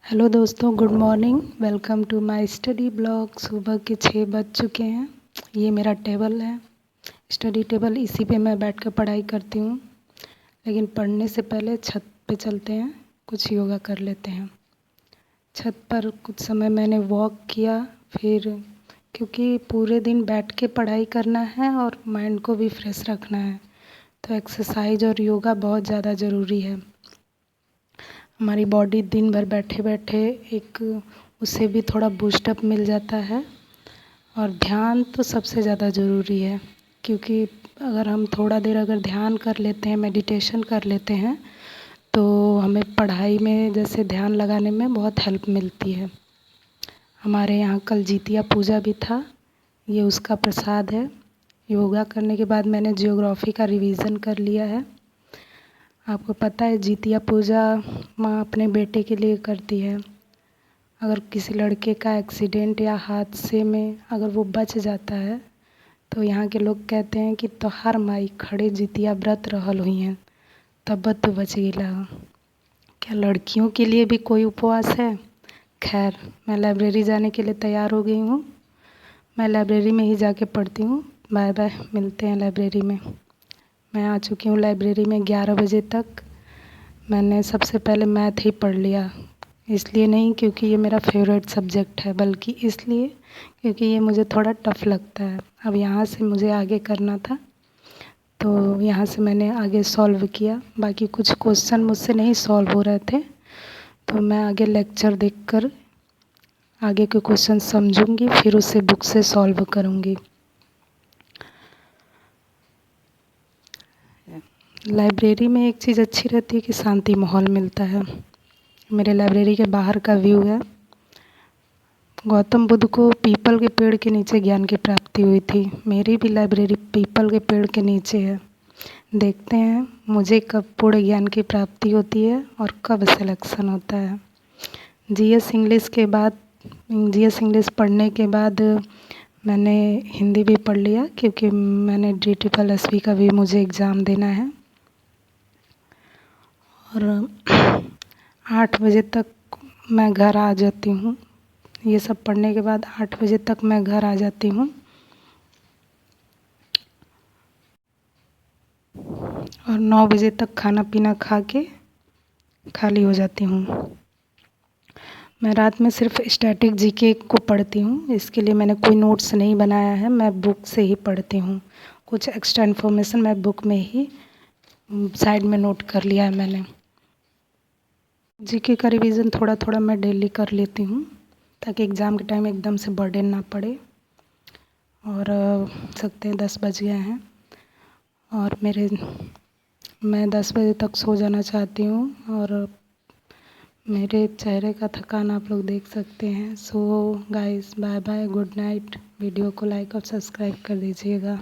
Hello दोस्तों, good morning. Welcome to my study blog. सुबह के 6 बज चुके हैं। ये मेरा टेबल है, स्टडी टेबल। इसी पे मैं बैठ कर पढ़ाई करती हूँ। लेकिन पढ़ने से पहले छत पे चलते हैं, कुछ योगा कर लेते हैं। छत पर कुछ समय मैंने वॉक किया, फिर क्योंकि पूरे दिन बैठ के पढ़ाई करना है और माइंड को भी फ्रेश रखना है, तो एक्सरसाइज और योगा बहुत ज़्यादा ज़रूरी है। हमारी बॉडी दिन भर बैठे बैठे उससे भी थोड़ा बूस्टअप मिल जाता है। और ध्यान तो सबसे ज़्यादा ज़रूरी है, क्योंकि अगर हम थोड़ा देर अगर ध्यान कर लेते हैं, मेडिटेशन कर लेते हैं, तो हमें पढ़ाई में जैसे ध्यान लगाने में बहुत हेल्प मिलती है। हमारे यहाँ कल जितिया पूजा भी था, ये उसका प्रसाद है। योगा करने के बाद मैंने ज्योग्राफी का रिवीज़न कर लिया है। आपको पता है जितिया पूजा माँ अपने बेटे के लिए करती है। अगर किसी लड़के का एक्सीडेंट या हादसे में अगर वो बच जाता है, तो यहाँ के लोग कहते हैं कि तोहार माई खड़े जितिया व्रत रहल हुई हैं, तब तो बच गिला। क्या लड़कियों के लिए भी कोई उपवास है? खैर, मैं लाइब्रेरी जाने के लिए तैयार हो गई हूँ। मैं लाइब्रेरी में ही जाके पढ़ती हूँ। बाय बाय, मिलते हैं लाइब्रेरी में। मैं आ चुकी हूँ लाइब्रेरी में 11 बजे तक। मैंने सबसे पहले मैथ ही पढ़ लिया, इसलिए नहीं क्योंकि ये मेरा फेवरेट सब्जेक्ट है, बल्कि इसलिए क्योंकि ये मुझे थोड़ा टफ़ लगता है। अब यहाँ से मुझे आगे करना था, तो यहाँ से मैंने आगे सॉल्व किया। बाकी कुछ क्वेश्चन मुझसे नहीं सॉल्व हो रहे थे, तो मैं आगे लेक्चर देखकर आगे के क्वेश्चन समझूंगी, फिर उसे बुक से सॉल्व करूँगी। लाइब्रेरी में एक चीज़ अच्छी रहती है कि शांति माहौल मिलता है। मेरे लाइब्रेरी के बाहर का व्यू है। गौतम बुद्ध को पीपल के पेड़ के नीचे ज्ञान की प्राप्ति हुई थी। मेरी भी लाइब्रेरी पीपल के पेड़ के नीचे है। देखते हैं मुझे कब पूर्ण ज्ञान की प्राप्ति होती है और कब सिलेक्शन होता है। जीएस इंग्लिश पढ़ने के बाद मैंने हिंदी भी पढ़ लिया, क्योंकि मैंने DSSB का भी मुझे एग्ज़ाम देना है। और 8 बजे तक मैं घर आ जाती हूँ। ये सब पढ़ने के बाद 8 बजे तक मैं घर आ जाती हूँ और 9 बजे तक खाना पीना खा के खाली हो जाती हूँ। मैं रात में सिर्फ स्टैटिक जीके को पढ़ती हूँ। इसके लिए मैंने कोई नोट्स नहीं बनाया है, मैं बुक से ही पढ़ती हूँ। कुछ एक्स्ट्रा इन्फॉर्मेशन मैं बुक में ही साइड में नोट कर लिया है मैंने। जीके का रिवीजन थोड़ा थोड़ा मैं डेली कर लेती हूँ, ताकि एग्ज़ाम के टाइम एकदम से बर्डन ना पड़े। और सकते हैं 10 बज गए हैं और मैं 10 बजे तक सो जाना चाहती हूँ। और मेरे चेहरे का थकान आप लोग देख सकते हैं। So guys, bye bye, good night. Video को लाइक और सब्सक्राइब कर दीजिएगा।